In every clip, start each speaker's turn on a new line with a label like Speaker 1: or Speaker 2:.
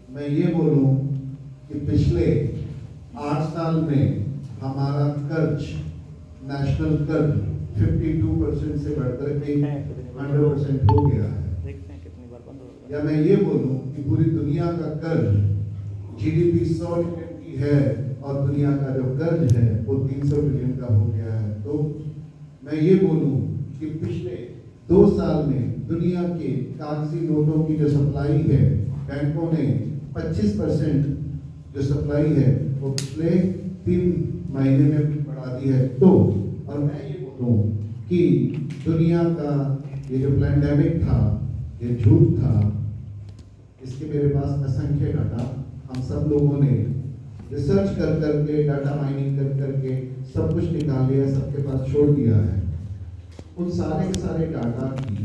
Speaker 1: मैं ये बोलूं कि पिछले 8 साल में हमारा कर्ज, नेशनल कर्ज 52% से बढ़कर 100% हो गया है। या मैं ये बोलूं कि पूरी दुनिया का कर्ज जीडीपी 100 ट्रिलियन की है और दुनिया का जो कर्ज है वो 300 ट्रिलियन का हो गया है। तो मैं ये बोलूं कि पिछले 2 साल में दुनिया के कागजी नोटों की जो सप्लाई है, बैंकों ने 25% जो सप्लाई है वो पिछले 3 महीने में बढ़ा दी है। तो और मैं ये बोलूं कि दुनिया का ये जो पैंडेमिक था, ये झूठ था, इसके मेरे पास असंख्य डाटा, हम सब लोगों ने रिसर्च कर करके, डाटा माइनिंग कर करके सब कुछ निकाल लिया, सबके पास छोड़ दिया है। उन सारे के सारे डाटा की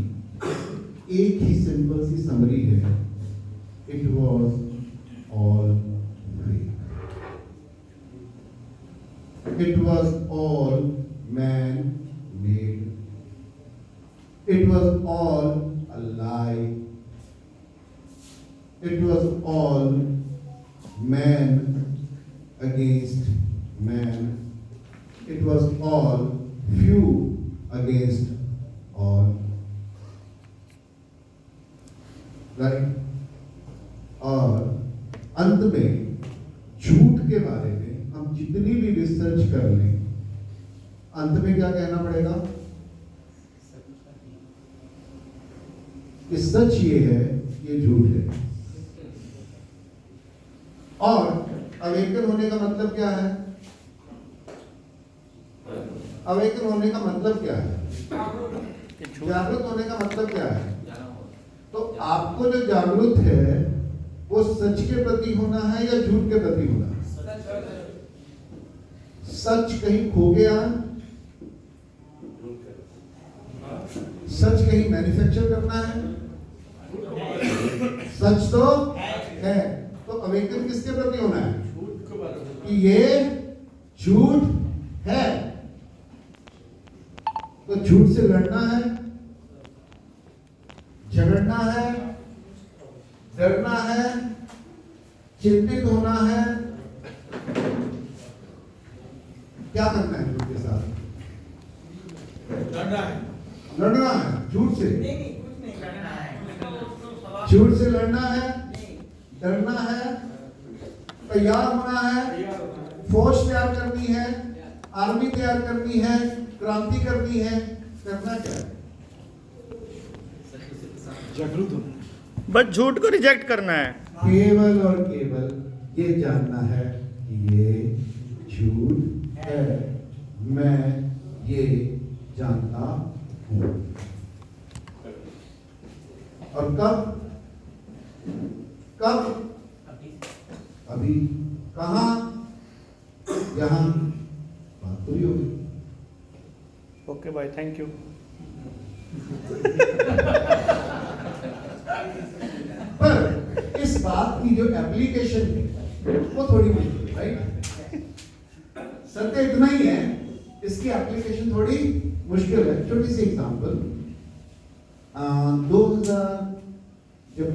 Speaker 1: एक ही सिंपल सी समरी है, it was all fake, it was all man made, it was all a lie, it was all man against man, it was all few against all, right? और अंत में झूठ के बारे में हम जितनी भी रिसर्च कर लें, अंत में क्या कहना पड़ेगा कि सच ये है, ये झूठ है। और अवेकन होने का मतलब क्या है? अवेकन होने का मतलब क्या है? जागरूक होने का मतलब क्या है? तो आपको जो जागरूक है वो सच के प्रति होना है या झूठ के प्रति होना है? सच कहीं खो गया, सच कहीं मैन्युफैक्चर करना है, सच तो है। तो अवेकन किसके प्रति होना है? कि ये झूठ है, तो झूठ से लड़ना है, झगड़ना है, डरना है, चिंतित होना है, क्या करना है झूठ के साथ? लड़ना है झूठ से, झूठ से लड़ना है, डरना है, तैयार होना है, फौज तैयार करनी है, आर्मी तैयार करनी है, क्रांति करनी है। करना क्या है?
Speaker 2: जागरूक होना,
Speaker 3: बस झूठ को रिजेक्ट करना है।
Speaker 1: केवल और केवल ये जानना है कि ये झूठ है, मैं ये जानता हूं। और कब? अभी। कहां? यहां। बात पूरी होगी।
Speaker 3: ओके भाई, थैंक यू।
Speaker 1: पर इस बात की जो एप्लीकेशन है वो थोड़ी मुश्किल है, राइट? सत्य इतना ही है, इसकी एप्लीकेशन थोड़ी मुश्किल है। छोटी सी एग्जांपल, 2000 जब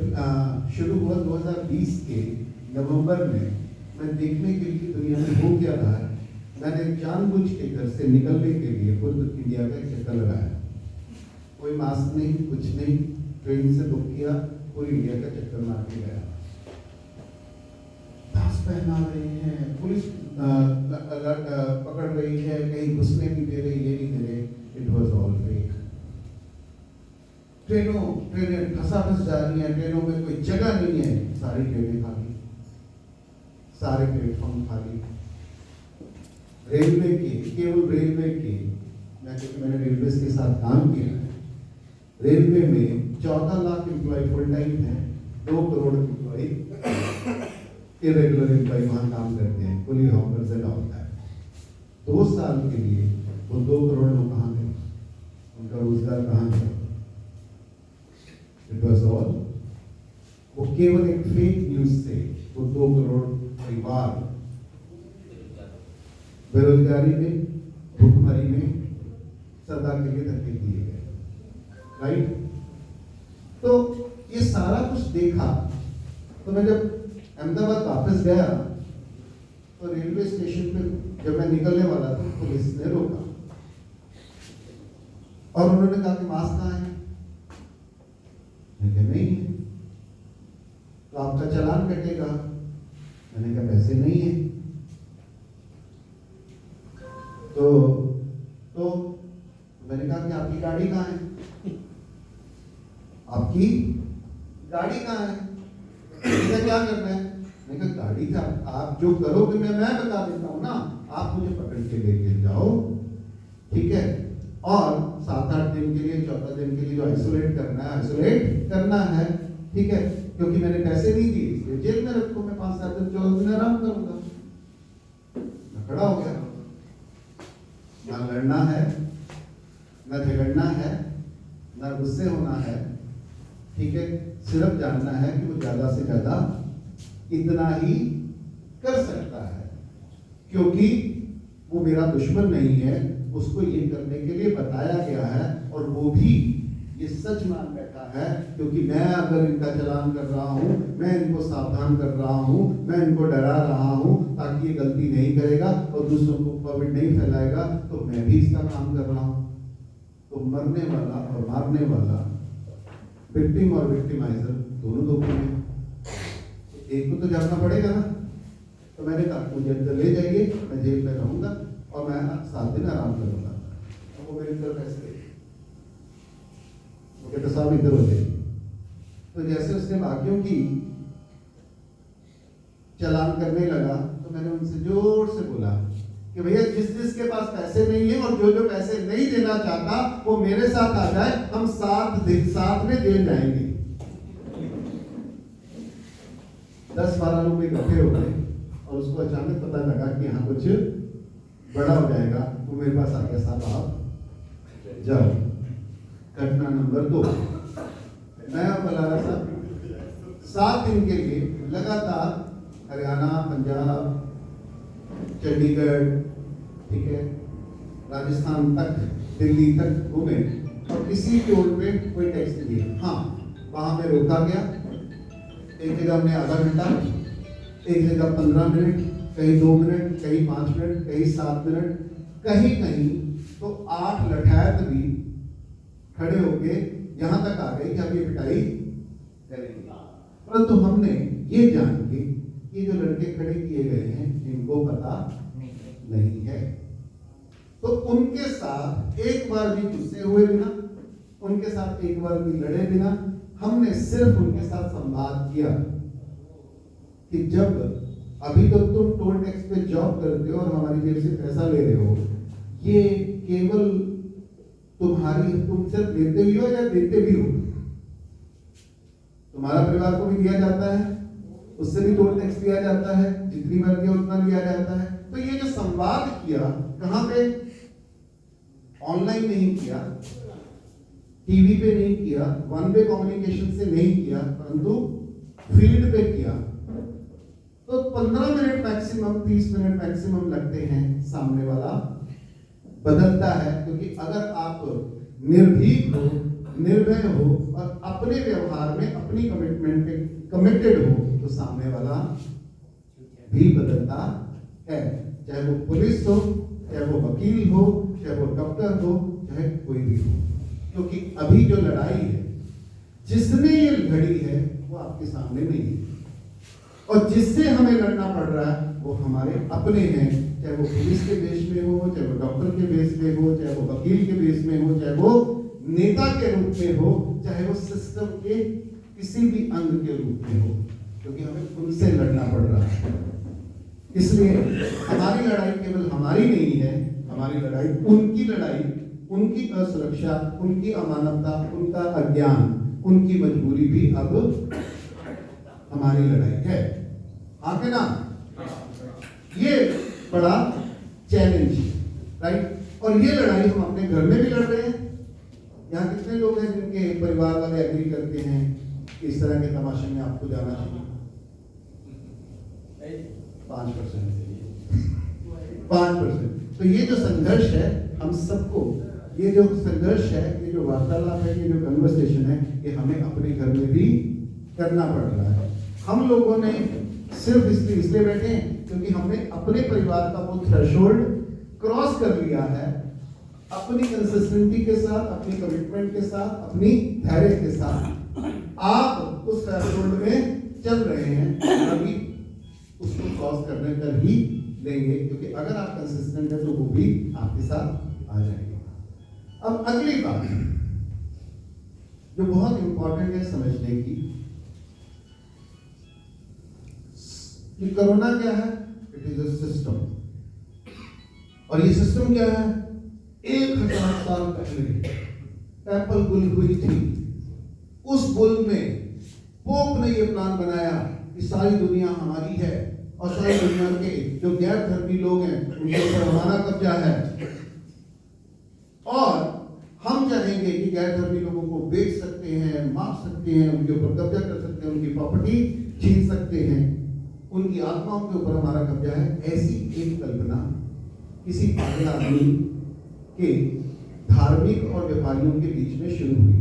Speaker 1: शुरू हुआ 2020 के नवंबर में, मैं देखने के लिए दुनिया में हो क्या रहा है, मैंने जानबूझ के घर से निकलने के लिए खुद इंडिया का एक चक्कर लगाया। कोई मास्क नहीं, कुछ नहीं, ट्रेन से बुक किया, पूरी इंडिया का चक्कर मार के गया। मास्क पहना रहे हैं, पुलिस पकड़ रही है, कहीं घुसने नहीं दे रही, ये नहीं दे रहे। It was all fake. ट्रेनें फंस जा रही हैं, ट्रेनों में कोई जगह नहीं है, सारी ट्रेनें खाली, सारे प्लेटफॉर्म खाली। रेलवे के, केवल रेलवे के, क्योंकि मैंने रेलवे के साथ काम किया है, रेलवे में 14 लाख एम्प्लॉय फुल टाइम है, 2 करोड़ एम्प्लॉय इरेगुलर एम्प्लॉय वहां काम करते हैं, कुली हॉकर्स एंड ऑल दैट। 2 साल के लिए वो 2 करोड़ लोग कहाँ गए? उनका रोजगार कहाँ गया? इट वॉज ऑल, वो केवल एक फेक न्यूज से वो 2 करोड़ परिवार बेरोजगारी में, भूखमरी में सदा के लिए धक्के दिए गए, राइट? तो ये सारा कुछ देखा, तो मैं जब अहमदाबाद वापस गया तो रेलवे स्टेशन पे जब मैं निकलने वाला था पुलिस ने रोका और उन्होंने कहा कि मास्क कहाँ है? मैंने कहा नहीं है। तो आपका चालान कटेगा। मैंने कहा पैसे नहीं है। तो मैंने कहा कि आपकी गाड़ी कहाँ है? आपकी गाड़ी कहाँ है? मैंने क्या करना है? मैंने कहा गाड़ी का आप जो करोगे मैं बता देता हूँ ना, आप मुझे पकड़ के लेके जाओ, ठीक है? और 7-8 दिन के लिए 14 दिन के लिए जो आइसोलेट करना है, ठीक है? क्योंकि मैंने पैसे नहीं दिए इसलिए जेल में रखो, मैं 5-7 दिन 14 दिन आराम करूंगा। मैं खड़ा हो गया। ना लड़ना है, ना झगड़ना है, ना गुस्से होना है, ठीक है? सिर्फ जानना है कि वो ज्यादा से ज्यादा इतना ही कर सकता है, क्योंकि वो मेरा दुश्मन नहीं है। उसको ये करने के लिए बताया गया है और वो भी ये सच मान बैठा है, क्योंकि मैं अगर इनका चालान कर रहा हूँ, मैं इनको सावधान कर रहा हूँ, मैं इनको डरा रहा हूँ ताकि ये गलती नहीं करेगा और दूसरों को कोविड नहीं फैलाएगा, तो मैं भी इसका काम कर रहा हूँ। तो मरने वाला और मारने वाला, विक्टिम और विक्टिमाइजर दोनों दो हैं। एक को तो जानना पड़ेगा ना। तो मैंने कहा मुझे अंदर ले जाइए, मैं जेल में रहूंगा और मैं 7 दिन आराम करूंगा। तो वो मेरे अंदर पैसे दे, वो कहते साहब इधर हो जाइए। तो जैसे उसने बाकियों की चालान करने लगा तो मैंने उनसे जोर से बोला कि भैया जिसके पास पैसे नहीं है और जो पैसे नहीं देना चाहता वो मेरे साथ आ जाए, हम साथ में जेल जाएंगे। 10-12 लोग इकट्ठे हो गए और उसको अचानक पता लगा कि यहाँ कुछ बड़ा हो जाएगा। वो मेरे पास आ गया, साहब आप जाओ। घटना नंबर 2, मैं और बलारा साहब 7 दिन के लिए लगातार हरियाणा, पंजाब, चंडीगढ़, ठीक है, राजस्थान तक, दिल्ली तक घूमे और किसी टोल पे कोई टैक्स नहीं दिया। हाँ, वहां पे रोका गया। एक जगह हमने आधा घंटा, एक जगह 15 मिनट, कहीं 2 मिनट, कहीं 5 मिनट, कहीं 7 मिनट, कहीं कहीं तो 8 लठैत भी खड़े होके यहाँ तक आ गए कि अब ये पिटाई करेंगे। परंतु हमने ये जान के ये जो लड़के खड़े किए गए हैं इनको पता नहीं है, तो उनके साथ एक बार भी गुस्से हुए बिना, उनके साथ एक बार भी लड़े बिना, हमने सिर्फ उनके साथ संवाद किया कि जब अभी तो तुम टोल टैक्स पे जॉब करते हो और हमारी जेब से पैसा ले रहे हो, ये केवल तुम सिर्फ लेते ही हो या देते भी हो? तुम्हारा परिवार को भी दिया जाता है, उससे भी टोल टैक्स दिया जाता है, जितनी बार दिया उतना लिया जाता है। तो ये जो संवाद किया, कहां पे? ऑनलाइन नहीं किया, टीवी पे नहीं किया, वन वे कम्युनिकेशन से नहीं किया, परंतु फील्ड पे किया। तो 15 मिनट मैक्सिमम, 30 मिनट मैक्सिमम लगते हैं। सामने वाला बदलता है, क्योंकि अगर आप निर्भीक हो, निर्भय हो और अपने व्यवहार में अपनी कमिटमेंट पे कमिटेड हो, तो सामने वाला भी बदलता है। चाहे वो पुलिस हो, चाहे वो वकील हो, चाहे वो डॉक्टर हो, चाहे कोई भी हो। क्योंकि अभी जो लड़ाई है, जिसने ये लड़ी है वो आपके सामने नहीं है, और जिससे हमें लड़ना पड़ रहा है वो हमारे अपने हैं। चाहे वो पुलिस के बेस में हो, चाहे वो डॉक्टर के बेस में हो, चाहे वो वकील के बेस में हो, चाहे वो नेता के रूप में हो, चाहे वो सिस्टम के किसी भी अंग के रूप में हो, क्योंकि हमें उनसे लड़ना पड़ रहा है। इसलिए हमारी लड़ाई केवल हमारी नहीं है, हमारी लड़ाई, उनकी असुरक्षा, उनकी अमानवता, उनका अज्ञान, उनकी मजबूरी भी अब हमारी लड़ाई है। आगे ना, ये बड़ा चैलेंज है, राइट? और ये लड़ाई हम अपने घर में भी लड़ रहे हैं। यहाँ कितने लोग हैं जिनके परिवार वाले एग्री करते हैं कि इस तरह के तमाशे में आपको जाना चाहिए? 5%। तो ये जो संघर्ष है हम सबको, ये जो संघर्ष है, ये जो वार्तालाप है, ये जो कन्वर्सेशन है, ये हमें अपने घर में भी करना पड़ रहा है। हम लोगों ने सिर्फ इसलिए बैठे हैं क्योंकि हमने अपने परिवार का वो थ्रेशोल्ड क्रॉस कर लिया है, अपनी कंसिस्टेंसी के साथ, अपनी कमिटमेंट के साथ, अपनी धैर्य के साथ आप उस थ्रेशोल्ड में चल रहे हैं, अभी उसको क्रॉस करने कर ही लेंगे, क्योंकि अगर आप कंसिस्टेंट है तो वो भी आपके साथ आ जाएंगे। अब अगली बात जो बहुत इंपॉर्टेंट है समझने की, कि कोरोना क्या है? It is a system. और ये सिस्टम क्या है? 1000 साल पहले पैपल बुल हुई थी, उस बुल में पोप ने ये प्लान बनाया कि सारी दुनिया हमारी है और सारी दुनिया के जो गैर धर्मी लोग हैं उनके ऊपर हमारा कब्जा है, और हम चाहेंगे कि गैर धर्मी लोगों को बेच सकते हैं, मार सकते हैं, उनके ऊपर कब्जा कर सकते हैं, उनकी प्रॉपर्टी छीन सकते हैं, उनकी आत्माओं के ऊपर हमारा कब्जा है। ऐसी एक कल्पना किसी पागल आदमी के धार्मिक और व्यापारियों के बीच में शुरू हुई।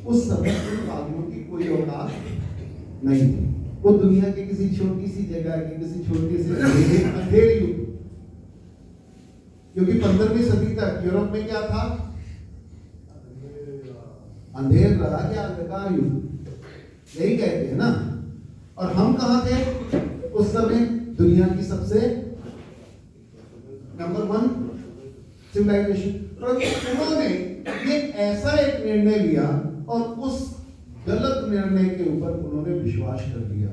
Speaker 1: उस समय उन पागलों की कोई औकात नहीं थी, वो दुनिया के किसी छोटी सी जगह के किसी छोटे से अंधेरे युग, क्योंकि 15वीं सदी तक यूरोप में क्या था? अंधेर रहा क्या? अंधकार युग, यही कहते हैं ना। और हम कहां थे उस समय? दुनिया की सबसे नंबर 1 सिविलाइजेशन। उन्होंने ये ऐसा एक निर्णय लिया और उस गलत निर्णय के ऊपर उन्होंने विश्वास कर लिया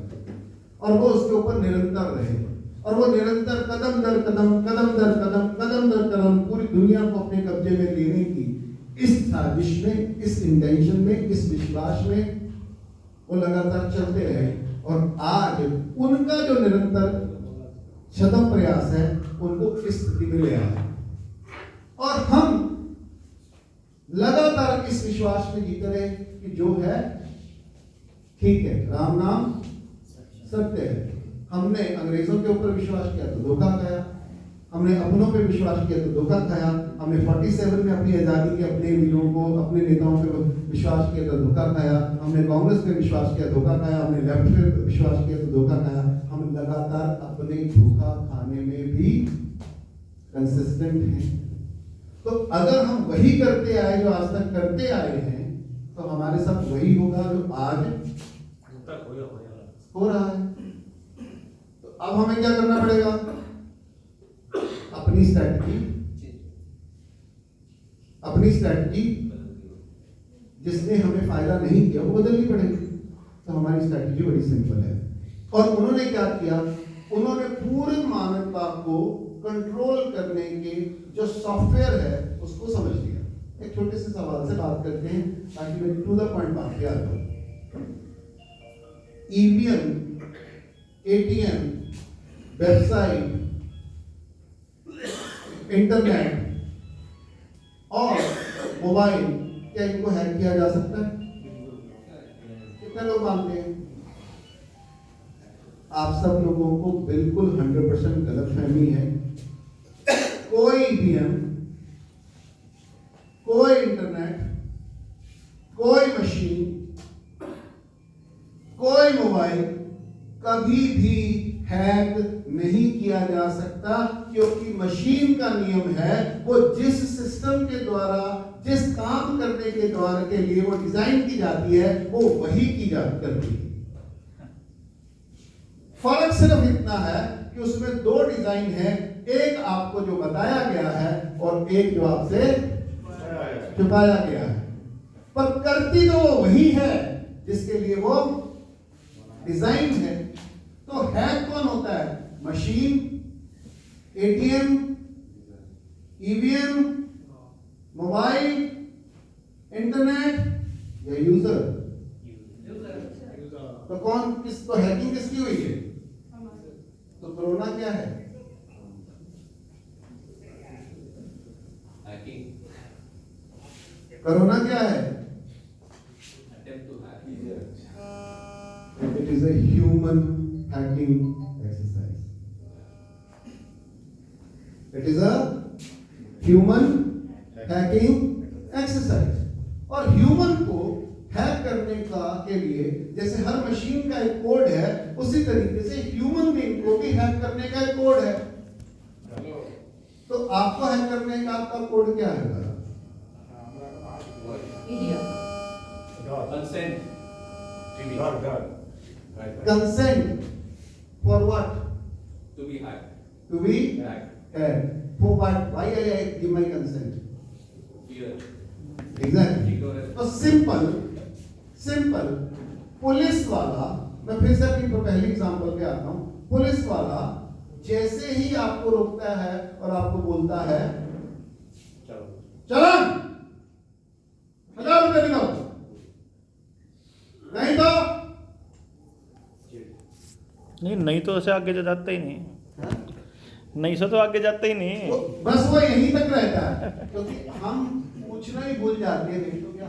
Speaker 1: और वो उसके ऊपर निरंतर रहे, और वो निरंतर कदम दर कदम पूरी दुनिया को अपने कब्जे में लेने की इस साजिश में, इस इंटेंशन में, इस विश्वास में वो लगातार चलते रहे। और आज उनका जो निरंतर छद्म प्रयास है उनको इस स्थिति में ले आया, और हम लगातार इस विश्वास में जीते रहे कि जो है ठीक है, राम नाम सत्य है। हमने अंग्रेजों के ऊपर विश्वास किया तो धोखा खाया, हमने अपनों पे विश्वास किया तो धोखा खाया, हमने 47 में अपनी आजादी के अपने वीरों को, अपने नेताओं पे विश्वास किया तो धोखा खाया, हमने कांग्रेस पे विश्वास किया धोखा खाया, हमने लेफ्ट पे विश्वास किया तो धोखा खाया। हम लगातार अपने धोखा खाने में भी कंसिस्टेंट हैं। तो अगर हम वही करते आए जो आज तक करते आए हैं, तो हमारे साथ वही होगा जो आज हो रहा है। तो अब हमें क्या करना पड़ेगा? अपनी स्ट्रैटेजी जिसने हमें फायदा नहीं किया वो बदलनी पड़ेगी। तो हमारी स्ट्रैटेजी बड़ी सिंपल है। और उन्होंने क्या किया? उन्होंने पूरी मानवता को कंट्रोल करने के जो सॉफ्टवेयर है उसको समझ लिया। एक छोटे से सवाल से बात करते हैं ताकि मैं टू द पॉइंट बात पे आता हूं। ईवीएम, एटीएम, वेबसाइट, इंटरनेट और मोबाइल, क्या इनको हैक किया जा सकता है? कितने लोग मानते हैं? आप सब लोगों को बिल्कुल 100% गलतफहमी है। कोई ईवीएम, कोई इंटरनेट, कोई मशीन, कोई मोबाइल कभी भी हैक नहीं किया जा सकता, क्योंकि मशीन का नियम है वो जिस सिस्टम के द्वारा, जिस काम करने के द्वारा के लिए वो डिजाइन की जाती है वो वही की करती है। फर्क सिर्फ इतना है कि उसमें 2 डिजाइन है, एक आपको जो बताया गया है और एक जो आपसे छुपाया गया है, पर करती तो वो वही है जिसके लिए वो डिजाइन है। तो हैक कौन होता है? Machine, ATM, EVM, mobile, internet या यूजर? तो कौन किसको हैकिंग किसकी हुई है? तो कोरोना क्या है? कोरोना क्या है? It is a human hacking exercise. It is a human hacking exercise. और ह्यूमन को हैक करने का के लिए जैसे हर मशीन का एक कोड है, उसी तरीके से ह्यूमन बीइंग को भी हैक करने का एक कोड है। तो आपको हैक करने का आपका कोड क्या है? Consent for what?
Speaker 4: To be hacked.
Speaker 1: To be
Speaker 4: Hacked.
Speaker 1: hacked. For what? Why I give my consent?
Speaker 4: Fear.
Speaker 1: Exactly.
Speaker 4: Ignorance.
Speaker 1: तो सिंपल पुलिस वाला, मैं फिर से अपनी पहली एग्जांपल पे आता हूँ। पुलिस वाला जैसे ही आपको रोकता है और आपको बोलता है चलन 1000 रुपये दिखाओ, नहीं तो
Speaker 3: नहीं तो ऐसे आगे तो जाता ही नहीं। नहीं से तो आगे जाता ही नहीं।
Speaker 1: तो बस वो यहीं तक रहता है, क्योंकि हम पूछना ही भूल जाते हैं। नहीं तो क्या,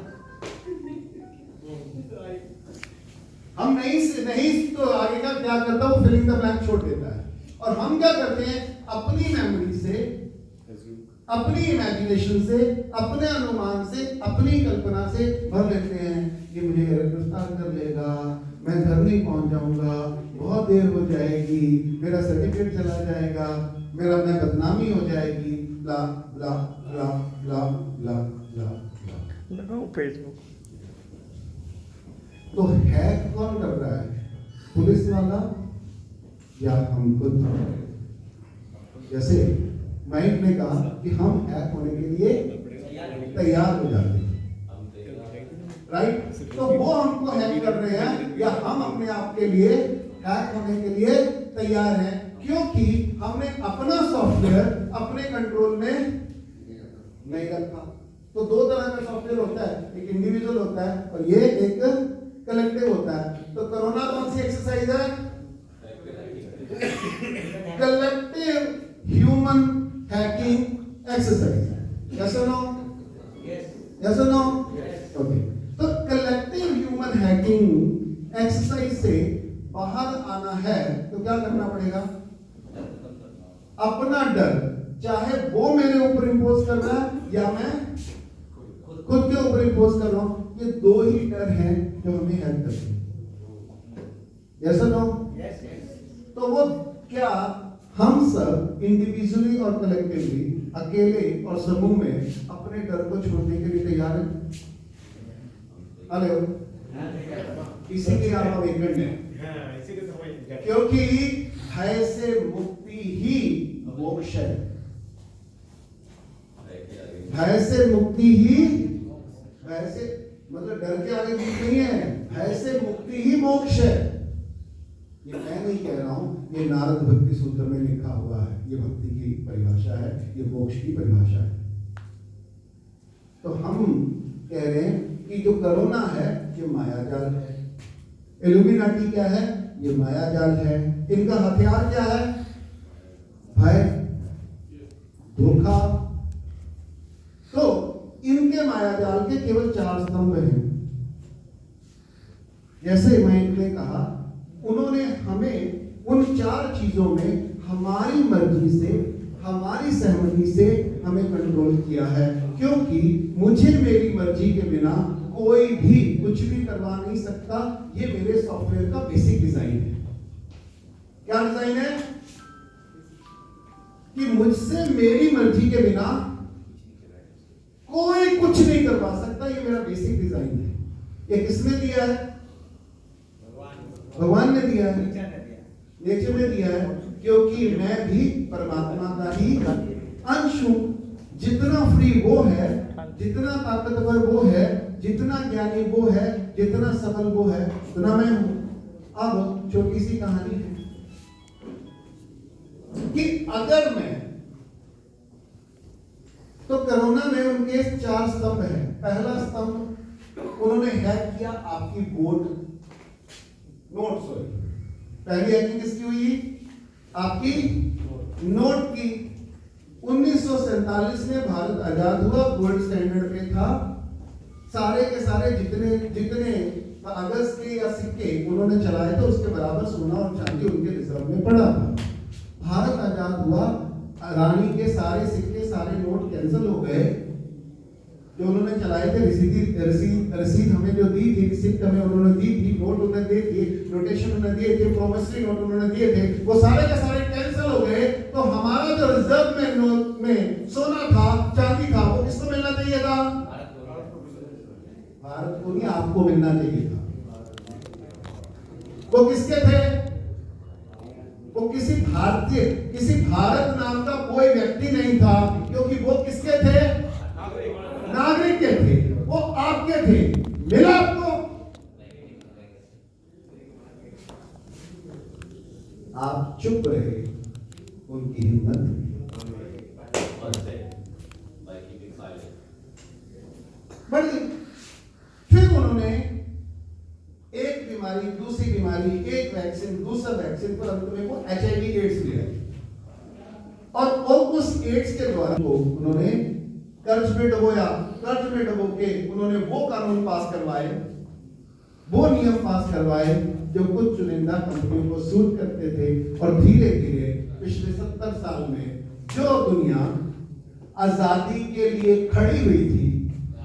Speaker 1: हम नहीं तो आगे का क्या करता है, वो फिलिंग द ब्लैंक छोड़ देता है। और हम क्या करते हैं, अपनी मेमोरी से, अपनी इमेजिनेशन से, अपने अनुमान से, अपनी कल्पना से भर लेते हैं कि मुझे गिरफ्तार कर लेगा, मैं घर नहीं पहुंच जाऊंगा, बहुत देर हो जाएगी, मेरा सर्टिफिकेट चला जाएगा, मैं बदनामी हो जाएगी, ब्ला ब्ला ब्ला ब्ला ब्ला ब्ला ब्ला।
Speaker 3: फेसबुक
Speaker 1: तो हैक कौन कर रहा है, पुलिस वाला या हम खुद? जैसे माइक ने कहा कि हम हैक होने के लिए तैयार हो जाते हैं, राइट? तो वो हमको हैक कर रहे हैं या हम अपने आप के लिए हैक होने के लिए तैयार हैं, क्योंकि हमने अपना सॉफ्टवेयर अपने कंट्रोल में नहीं रखा। तो दो तरह का सॉफ्टवेयर होता है, एक इंडिविजुअल होता है और ये एक कलेक्टिव होता है। तो कोरोना कौन सी एक्सरसाइज है? Collective human hacking exercise. Yes और नो? यस और नो? ओके। तो कलेक्टिव ह्यूमन हैकिंग एक्सरसाइज से बाहर आना है तो क्या करना पड़ेगा? अपना डर, चाहे वो मेरे ऊपर इंपोज कर रहा है या मैं खुद के ऊपर इंपोज कर रहा हूं, ये दो ही डर हैं जो हमें हेल्प करते हैं। यस और नो? तो वो क्या हम सब इंडिविजुअली और कलेक्टिवली, अकेले और समूह में अपने डर को छोड़ने के लिए तैयार हैं? हेलो, इसीलिए आप अवेकन हैं, क्योंकि भय से मुक्ति ही मोक्ष है। भय से मुक्ति ही, भय से मतलब डर के आगे कुछ नहीं है, भय से मुक्ति ही मोक्ष है। ये मैं नहीं कह रहा हूं, ये नारद भक्ति सूत्र में लिखा हुआ है, ये भक्ति की परिभाषा है, ये मोक्ष की परिभाषा है। तो हम कह रहे हैं कि जो कोरोना है ये मायाजाल है, इल्यूमिनाटी क्या है? ये मायाजाल है। इनका हथियार क्या है? भय, धोखा। तो इनके मायाजाल के केवल 4 स्तंभ हैं। जैसे मैंने कहा, उन्होंने हमें उन 4 चीजों में हमारी मर्जी से, हमारी सहमति से हमें कंट्रोल किया है, क्योंकि मुझे मेरी मर्जी के बिना कोई भी कुछ भी करवा नहीं सकता। ये मेरे सॉफ्टवेयर का बेसिक डिजाइन है। क्या डिजाइन है? कि मुझसे मेरी मर्जी के बिना कोई कुछ नहीं करवा सकता। ये मेरा बेसिक डिजाइन है। ये किसने दिया है? भगवान ने दिया है, नेचर ने दिया है, क्योंकि मैं भी परमात्मा का ही अंश हूं। जितना फ्री वो है, जितना ताकतवर वो है, जितना ज्ञानी वो है, जितना सबल वो है, उतना मैं हूं। अब छोटी सी कहानी है कि अगर मैं, तो कोरोना में उनके 4 स्तंभ है। पहला स्तंभ, उन्होंने हैक किया आपकी पहली हैकिंग किसकी हुई? आपकी नोट की। 1947 में भारत आजाद हुआ, गोल्ड स्टैंडर्ड पे था। सारे के सारे जितने कागज के या सिक्के उन्होंने चलाए थे, उसके बराबर सोना और चांदी उनके रिजर्व में पड़ा था। भारत आजाद हुआ, रानी के सारे सिक्के, सारे नोट कैंसिल हो गए। जो उन्होंने चलाए थे, रसीद हमें जो दी थी, रिसिप्ट हमें उन्होंने दी थी, नोट उन्होंने दिए थे, नोटेशन उन्होंने दिए थे, प्रोमिसरी नोट उन्होंने दिए थे, वो सारे के सारे कैंसिल हो गए। तो हमारा जो रिजर्व में नोट में सोना था, चांदी था, वो किसको मिलना चाहिए था? भारत को नहीं, आपको मिलना चाहिए था। वो किसके थे? वो किसी भारत नाम का कोई व्यक्ति नहीं था, क्योंकि वो किसके थे? नागरिक के थे, वो आपके थे। मिला आपको? आप चुप रहे, उनकी हिम्मत। बड़ी फिर उन्होंने एक बीमारी, दूसरी बीमारी, एक वैक्सीन, दूसरा वैक्सीन, पर अंत में वो HIV एड्स लिया, और वो उस एड्स के द्वारा वो उन्होंने कर्ज में डुबोया। कर्ज में डुबो के उन्होंने वो कानून पास करवाए, वो नियम पास करवाए जो कुछ चुनिंदा कंपनियों को सूट करते थे। और धीरे धीरे पिछले 70 साल में जो दुनिया आजादी के लिए खड़ी हुई थी,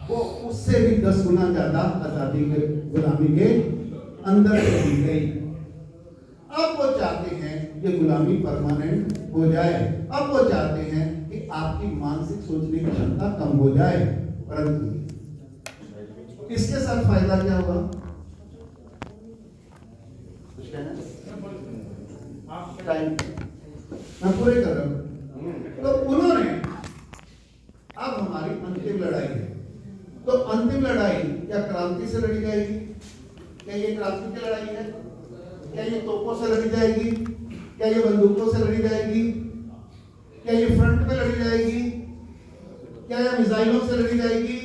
Speaker 1: वो उससे भी 10 गुना ज्यादा आजादी के, गुलामी के अंदर चली गई। अब वो चाहते हैं कि गुलामी परमानेंट हो जाए। अब वो चाहते हैं कि आपकी मानसिक सोचने की क्षमता कम हो जाए। परंतु इसके साथ फायदा क्या हुआ? कुछ कहना? टाइम मैं पूरे कर रहा हूं। तो उन्होंने, अब हमारी अंतिम लड़ाई है। तो अंतिम लड़ाई क्या क्रांति से लड़ी जाएगी? क्या ये क्रांति की लड़ाई है? क्या ये तोपों से लड़ी जाएगी? क्या ये बंदूकों से लड़ी जाएगी? क्या ये फ्रंट पे लड़ी जाएगी? क्या ये मिसाइलों से लड़ी जाएगी?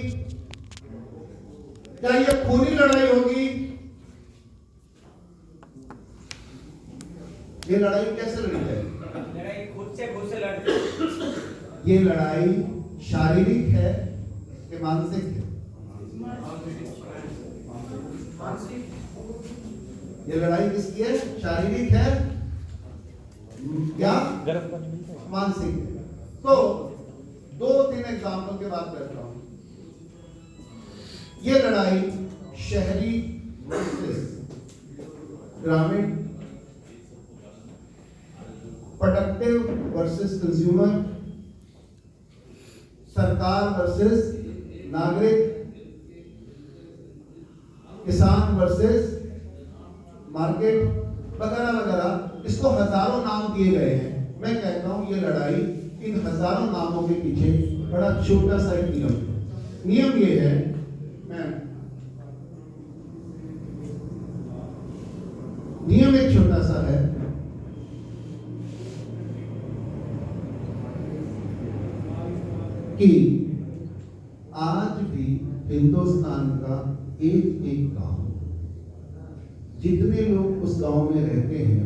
Speaker 1: क्या ये खूनी लड़ाई होगी? ये लड़ाई कैसे लड़ी जाएगी?
Speaker 5: लड़ाई खुद से लड़ते।
Speaker 1: ये लड़ाई शारीरिक है कि मानसिक है? ये लड़ाई किसकी है? शारीरिक है या मानसिक है? तो 2-3 एग्जाम्पल के बाद करता हूं। ये लड़ाई शहरी वर्सेस ग्रामीण, प्रोडक्टिव वर्सेस कंज्यूमर, सरकार वर्सेस नागरिक, किसान वर्सेस मार्केट, वगैरह वगैरह, इसको हजारों नाम दिए गए हैं। मैं कहता हूं ये लड़ाई इन हजारों नामों के पीछे बड़ा छोटा सा एक नियम ये है। नियम एक छोटा सा है कि आज भी हिंदुस्तान का एक एक गांव, जितने लोग उस गांव में रहते हैं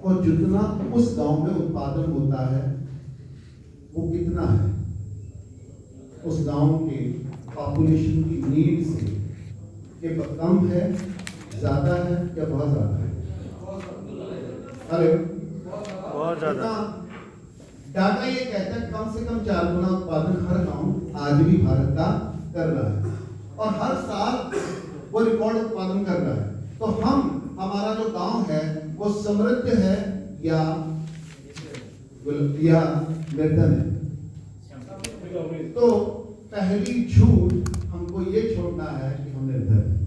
Speaker 1: और जितना उस गांव में उत्पादन होता है, वो कितना है उस गांव के पॉपुलेशन की नीड से, ये कम है, ज्यादा है या बहुत ज्यादा है? हेलो,
Speaker 3: बहुत ज्यादा।
Speaker 1: डाटा ये कहता है कम से कम 4 गुना उत्पादन हर गांव आज भी भारत का कर रहा है, और हर साल वो रिकॉर्ड उत्पादन कर रहा है। तो हमारा जो गांव है वो समृद्ध है या निर्धन है? तो पहली झूठ हमको ये छोड़ना है कि हम निर्धन हैं।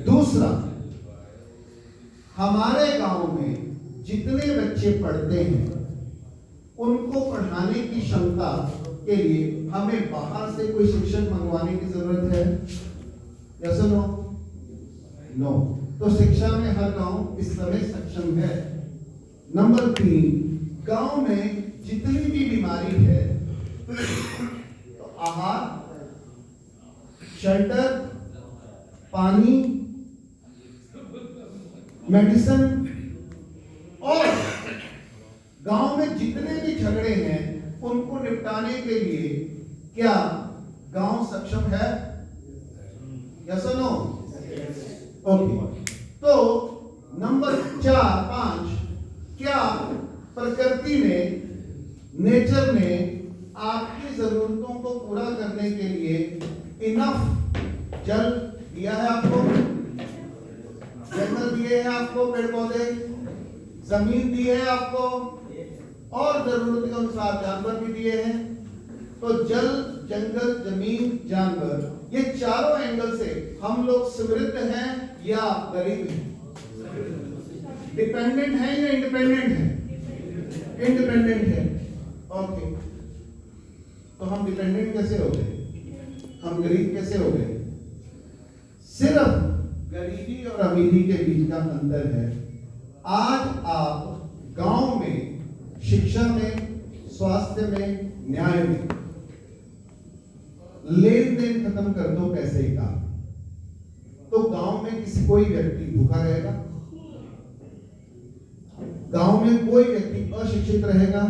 Speaker 1: दूसरा, हमारे गांव में जितने बच्चे पढ़ते हैं उनको पढ़ाने की क्षमता के लिए हमें बाहर से कोई शिक्षक मंगवाने की जरूरत है? यस और नो? नो। तो शिक्षा में हर गांव इस समय सक्षम है। नंबर 3, गांव में जितनी भी बीमारी है, तो आहार, शेल्टर, पानी, मेडिसिन, और गांव में जितने भी झगड़े हैं उनको निपटाने के लिए क्या गांव सक्षम है? यस और नो? ओके। तो नंबर 4-5, क्या प्रकृति ने, नेचर ने आपकी जरूरतों को पूरा करने के लिए इनफ जल दिया है आपको, जंगल दिए हैं आपको, पेड़ पौधे, जमीन दी है आपको, और जरूरत के अनुसार जानवर भी दिए हैं। तो जल, जंगल, जमीन, जानवर, ये चारों एंगल से हम लोग समृद्ध हैं या गरीब हैं? डिपेंडेंट है या इंडिपेंडेंट है? इंडिपेंडेंट है। ओके, तो हम डिपेंडेंट कैसे हो गए? हम गरीब कैसे हो गए? सिर्फ गरीबी और अमीरी के बीच का अंतर है। आज आप गांव में शिक्षा में, स्वास्थ्य में, न्याय में लेन देन खत्म कर दो पैसे का, तो गांव में किसी कोई व्यक्ति भूखा रहेगा? गांव में कोई व्यक्ति अशिक्षित रहेगा?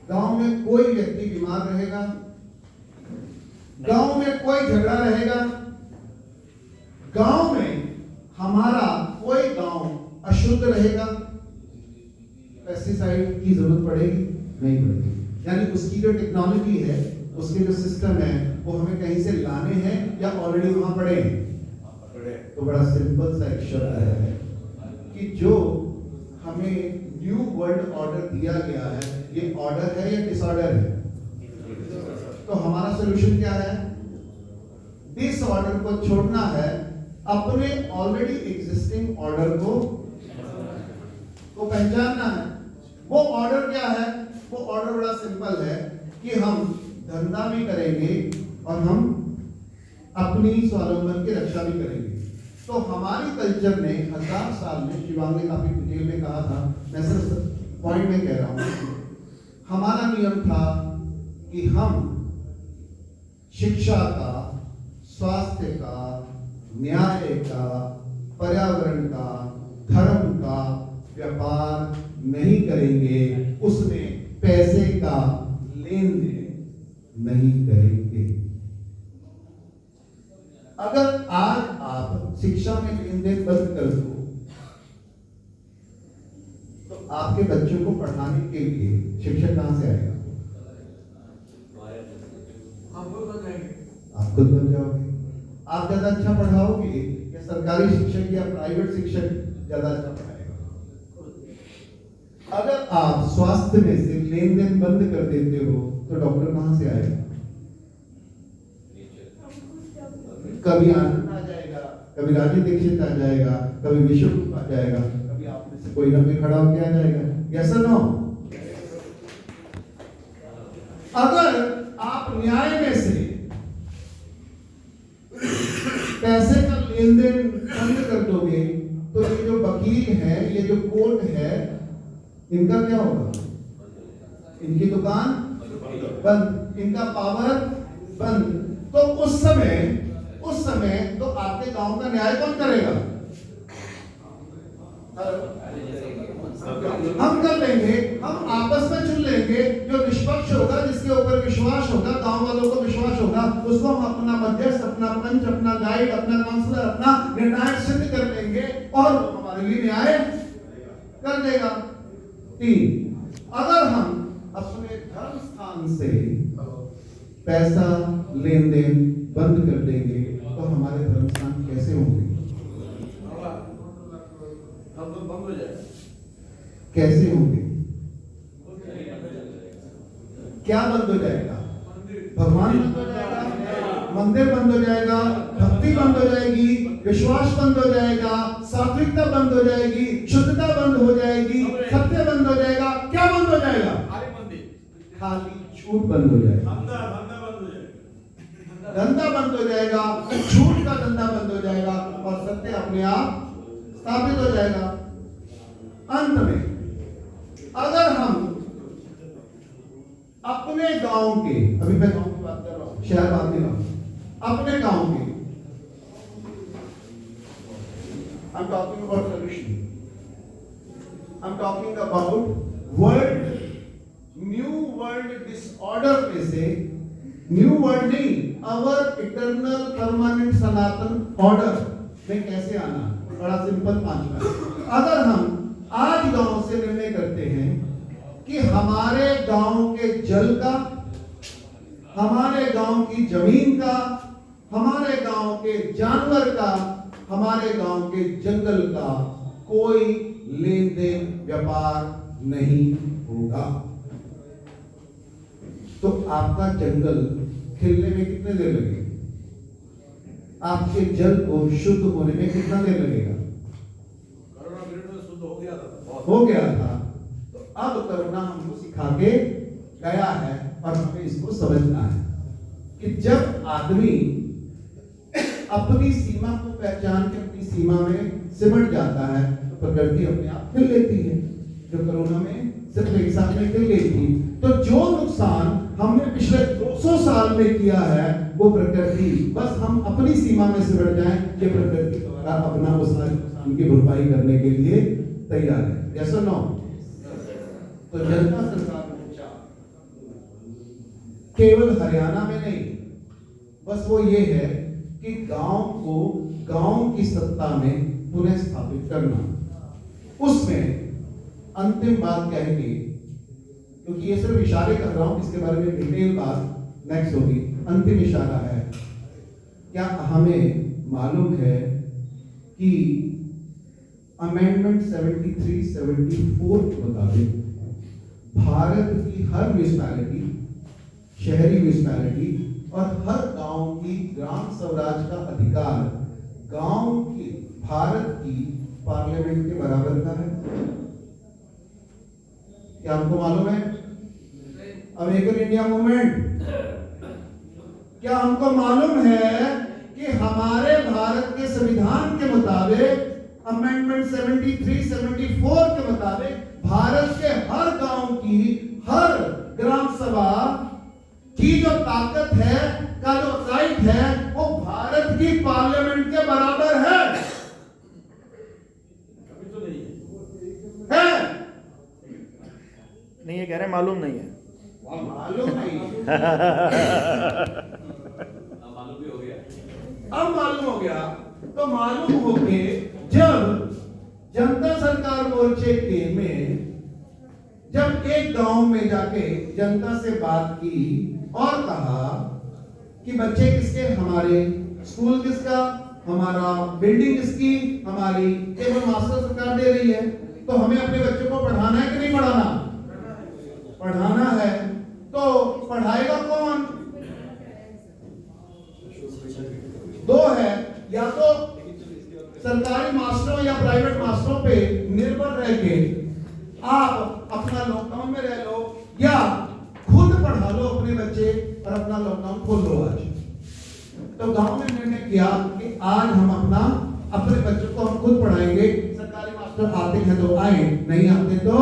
Speaker 1: गांव में कोई व्यक्ति बीमार रहेगा? गांव में कोई झगड़ा रहेगा? गांव में हमारा कोई गांव अशुद्ध रहेगा? पेस्टिसाइड की जरूरत पड़ेगी? नहीं पड़ेगी। यानी उसकी जो टेक्नोलॉजी है, उसके जो सिस्टम है, वो हमें कहीं से लाने हैं या ऑलरेडी वहां पड़े हैं? तो बड़ा सिंपल सा एक शब्द है कि जो हमें न्यू वर्ल्ड ऑर्डर दिया गया है, ये ऑर्डर है या डिसऑर्डर है? तो हमारा सॉल्यूशन क्या है? डिसऑर्डर को छोड़ना है, अपने ऑलरेडी एग्जिस्टिंग ऑर्डर को पहचानना है। वो ऑर्डर क्या है? वो ऑर्डर बड़ा सिंपल है कि हम धंधा भी करेंगे और हम अपनी स्वावलंबन की रक्षा भी करेंगे। तो हमारी कल्चर ने 1000 साल में, शिवांग ने काफी डिटेल में कहा था, मैं सिर्फ पॉइंट में कह रहा हूं, हमारा नियम था कि हम शिक्षा का, स्वास्थ्य का, न्याय का, पर्यावरण का, धर्म का व्यापार नहीं करेंगे, उसमें पैसे का लेन देन नहीं करेंगे। अगर आज आप शिक्षा में लेन देन बंद कर दो, तो आपके बच्चों को पढ़ाने के लिए शिक्षक कहां से आएगा? आप खुद बन जाओगे। आप ज्यादा अच्छा पढ़ाओगे या सरकारी शिक्षक या प्राइवेट शिक्षक ज्यादा अच्छा पढ़ाएगा? अगर आप स्वास्थ्य में से लेन देन बंद कर देते हो, तो डॉक्टर कहां से आएगा? कभी आनंद आ जाएगा, कभी राजीव दीक्षित आ जाएगा, कभी विश्वगुप्त आ जाएगा, कभी आप में से कोई ना कोई खड़ा होकर आ जाएगा। यस और नो? अगर आप न्याय में से पैसे का लेन देन बंद कर दोगे, तो ये जो वकील है, ये जो कोर्ट है, इनका क्या होगा? इनकी दुकान बंद, इनका पावर बंद। तो उस समय तो आपके गांव का न्याय कौन करेगा? हम कर लेंगे, हम आपस में चुन लेंगे, जो निष्पक्ष होगा, जिसके ऊपर विश्वास होगा, गांव वालों को विश्वास होगा, उसको हम अपना मध्यस्थ, अपना पंच, अपना गाइड, अपना काउंसलर, अपना निर्णायक सिद्ध कर लेंगे और हमारे लिए न्याय कर देगा। 3, अगर हम अपने धर्म स्थान से पैसा लेन देन बंद कर देंगे, तो हमारे धर्म स्थान कैसे होंगे? कैसे होंगे? क्या बंद हो जाएगा? भगवान बंद हो जाएगा, मंदिर बंद हो जाएगा, भक्ति बंद हो जाएगी, विश्वास बंद हो जाएगा, सात्विकता बंद हो जाएगी, शुद्धता बंद हो जाएगी, सत्य बंद हो जाएगा। क्या बंद हो जाएगा? खाली झूठ बंद हो जाएगा, धंधा बंद हो जाएगा, झूठ का धंधा बंद हो जाएगा और सत्य अपने आप स्थापित हो जाएगा। अंत में अगर हम अपने गांव के, अभी मैं गांव की बात कर रहा हूं, शहर बात नहीं रहा हूं, अपने गांव के, I'm talking about solution. I'm talking about world, new world disorder में से, न्यू वर्ल्ड नहीं, अवर इटर्नल परमानेंट सनातन ऑर्डर में कैसे आना? बड़ा सिंपल 5 बात। अगर हम आज गांव से निर्णय करते हैं कि हमारे गांव के जल का, हमारे गांव की जमीन का, हमारे गांव के जानवर का, हमारे गांव के जंगल का कोई लेन देन व्यापार नहीं होगा। तो आपका जंगल खिलने में कितने देर लगेगी? आपके जल को शुद्ध होने में कितना देर लगेगा?
Speaker 2: कोरोना पीरियड में शुद्ध हो गया था।
Speaker 1: हो गया था। तो अब करुणा हमको सिखा के गया है और हमें इसको समझना है कि जब आदमी अपनी सीमा को पहचान के अपनी सीमा में सिमट जाता है तो प्रकृति अपने आप खिल लेती है। जो कोरोना में सिर्फ एक साल में खिल गई थी। तो जो नुकसान हमने पिछले 200 साल में किया है वो प्रकृति, बस हम अपनी सीमा में सिमट जाएं कि प्रकृति द्वारा अपना उस नुकसान की भरपाई करने के लिए तैयार है। यस और नो? तो जनता सरकार मोर्चा केवल हरियाणा में नहीं, बस वो ये है कि गांव को गांव की सत्ता में पुनः स्थापित करना। उसमें अंतिम बात कहेंगे, क्योंकि ये सिर्फ इशारे कर रहा हूं, इसके बारे में डिटेल बात नेक्स्ट होगी। अंतिम इशारा है, क्या हमें मालूम है कि अमेंडमेंट 73-74 के मुताबिक भारत की हर म्यूनिसिपैलिटी, शहरी म्यूनिसिपैलिटी और हर गांव की ग्राम स्वराज का अधिकार गांव की भारत की पार्लियामेंट के बराबर का है। क्या आपको मालूम है? अमेरिकन इंडिया मूवमेंट, क्या हमको मालूम है कि हमारे भारत के संविधान के मुताबिक अमेंडमेंट 73-74 के मुताबिक भारत के हर गांव की हर ग्राम सभा की जो ताकत है, का जो राइट है, वो भारत की पार्लियामेंट के बराबर है।
Speaker 2: अभी तो नहीं
Speaker 1: है?
Speaker 3: नहीं, ये कह रहे हैं मालूम नहीं है।
Speaker 1: मालूम नहीं।
Speaker 4: अब मालूम भी हो गया।
Speaker 1: अब मालूम हो गया। तो मालूम हो के जब जनता सरकार मोर्चे के में जब एक गांव में जाके जनता से बात की और कहा कि बच्चे किसके, हमारे स्कूल किसका, हमारा बिल्डिंग किसकी, हमारी, केवल मास्टर सरकार दे रही है, तो हमें अपने बच्चों को पढ़ाना है कि नहीं पढ़ाना? पढ़ाना है। तो पढ़ाएगा कौन? दो है, या तो सरकारी मास्टरों या प्राइवेट मास्टरों पे निर्भर रह के आप अपना लॉकडाउन में रह लो, या खुद पढ़ा लो अपने बच्चे और अपना लॉकडाउन खोल लो आज। तो गांव ने निर्णय किया कि आज हम अपने बच्चों को हम खुद पढ़ाएंगे। सरकारी मास्टर आते हैं तो आए, नहीं आते तो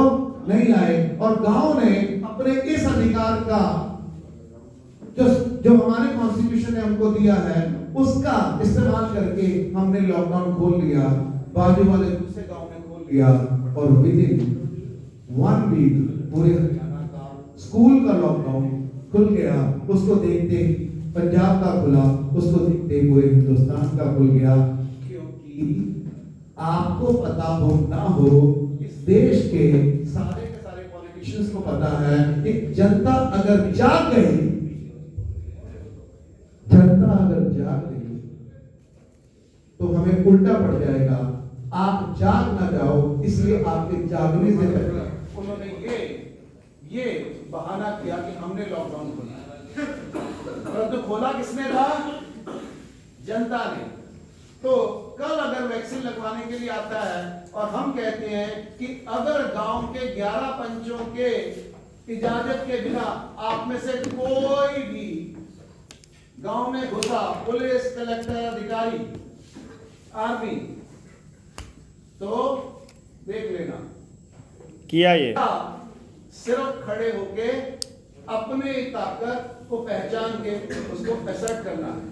Speaker 1: नहीं आए। और गांव ने अपने इस अधिकार का जो हमारे कॉन्स्टिट्यूशन ने हमको दिया है उसका इस्तेमाल करके हमने लॉकडाउन खोल लिया। बाजू वाले दूसरे गांव ने खोल लिया और विद इन 1 वीक पूरे हरियाणा का स्कूल का लॉकडाउन खुल गया। उसको देखते पंजाब का खुला, उसको देखते पूरे हिंदुस्तान का खुल गया। क्योंकि आपको पता हो ना हो, इस देश के सारे पॉलिटिशियंस को पता है कि जनता अगर जाग गई, तो हमें उल्टा पड़ जाएगा। आप जाग ना जाओ, इसलिए आपके जागने से पहले उन्होंने ये बहाना किया कि हमने लॉकडाउन खोला, परंतु खोला किसने था? जनता ने। तो कल अगर वैक्सीन लगवाने के लिए आता है और हम कहते हैं कि अगर गांव के 11 पंचों के इजाजत के बिना आप में से कोई भी गांव में घुसा, पुलिस, कलेक्टर, अधिकारी, आर्मी, तो देख लेना
Speaker 3: किया ये
Speaker 1: सिर्फ खड़े होके अपने ताकत को पहचान के उसको असर्ट करना है।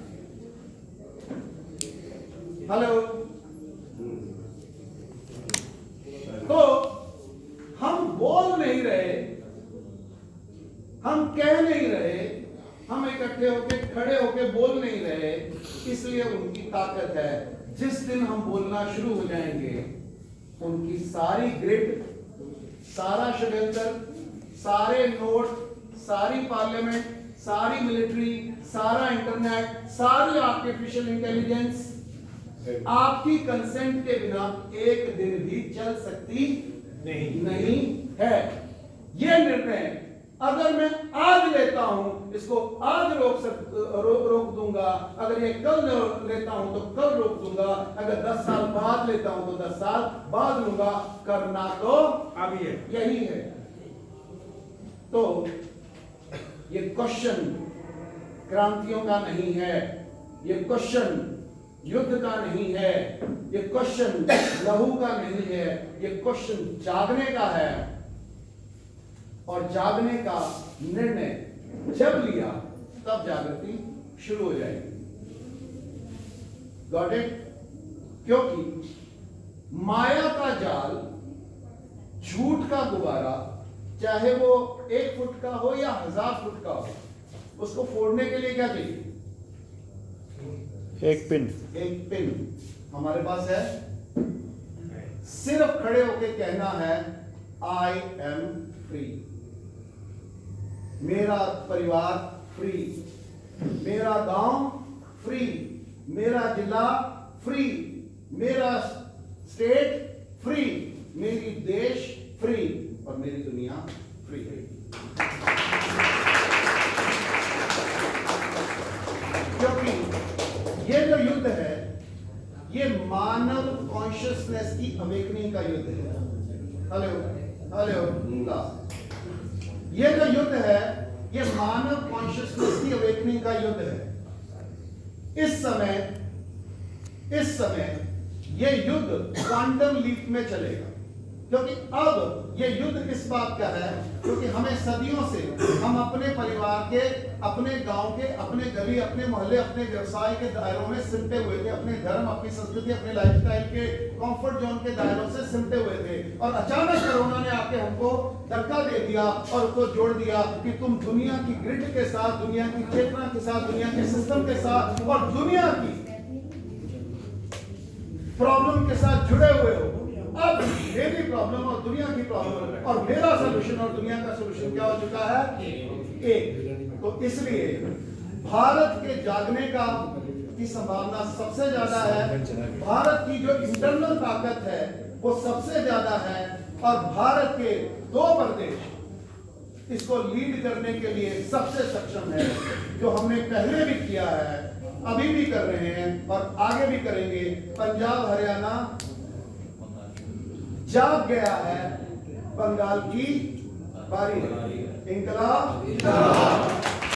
Speaker 1: हेलो। तो हम बोल नहीं रहे, हम कह नहीं रहे, हम इकट्ठे होके खड़े होके बोल नहीं रहे, इसलिए उनकी ताकत है। जिस दिन हम बोलना शुरू हो जाएंगे, उनकी सारी ग्रिड, सारा षड्यंत्र, सारे नोट, सारी पार्लियामेंट, सारी मिलिट्री, सारा इंटरनेट, सारी आर्टिफिशियल इंटेलिजेंस आपकी कंसेंट के बिना एक दिन भी चल सकती नहीं है। यह निर्णय अगर मैं आज लेता हूं, इसको आज रोक दूंगा, अगर ये कल लेता हूं तो कल रोक दूंगा, अगर 10 साल बाद लेता हूं तो 10 साल बाद लूंगा, करना तो
Speaker 2: अभी है।
Speaker 1: यही है। तो ये क्वेश्चन क्रांतियों का नहीं है, ये क्वेश्चन युद्ध का नहीं है, ये क्वेश्चन लहू का नहीं है, ये क्वेश्चन जागने का है। और जागने का निर्णय जब लिया तब जागृति शुरू हो जाएगी। Got it? क्योंकि माया का जाल, झूठ का गुब्बारा, चाहे वो 1 फुट का हो या 1000 फुट का हो, उसको फोड़ने के लिए क्या चाहिए?
Speaker 3: एक पिन।
Speaker 1: एक पिन हमारे पास है। सिर्फ खड़े होके कहना है आई एम फ्री, मेरा परिवार फ्री, मेरा गांव फ्री, मेरा जिला फ्री, मेरा स्टेट फ्री, मेरी देश फ्री और मेरी दुनिया फ्री है। क्योंकि ये जो युद्ध है, ये मानव कॉन्शियसनेस की अवेकनिंग का युद्ध है। हेलो, ये जो युद्ध है, ये मानव कॉन्शियसनेस की अवेकनिंग का युद्ध है। इस समय ये युद्ध क्वांटम लीप में चलेगा, क्योंकि अब ये युद्ध किस बात का है? क्योंकि हमें सदियों से हम अपने परिवार के, अपने गांव के, अपने गली, अपने मोहल्ले, अपने व्यवसाय के दायरों में सिमटे हुए थे, अपने धर्म, अपनी संस्कृति, अपने लाइफस्टाइल के कंफर्ट जोन के दायरों से सिमटे हुए थे। और अचानक कोरोना ने आके हमको धक्का दे दिया और उसको जोड़ दिया कि तुम दुनिया की ग्रिड के साथ, दुनिया की चेतना के साथ, दुनिया के सिस्टम के साथ और दुनिया की प्रॉब्लम के साथ जुड़े हुए हो। अब मेरी प्रॉब्लम और दुनिया की प्रॉब्लम और मेरा सलूशन और दुनिया का सलूशन क्या हो चुका है? एक। तो इसलिए भारत के जागने की संभावना सबसे ज्यादा है। भारत की जो इंटरनल ताकत है वो सबसे ज्यादा है और भारत के 2 प्रदेश इसको लीड करने के लिए सबसे सक्षम है, जो हमने पहले भी किया है, अभी भी कर रहे हैं और आगे भी करेंगे। पंजाब, हरियाणा जाग गया है, बंगाल की बारी है। इंकलाब।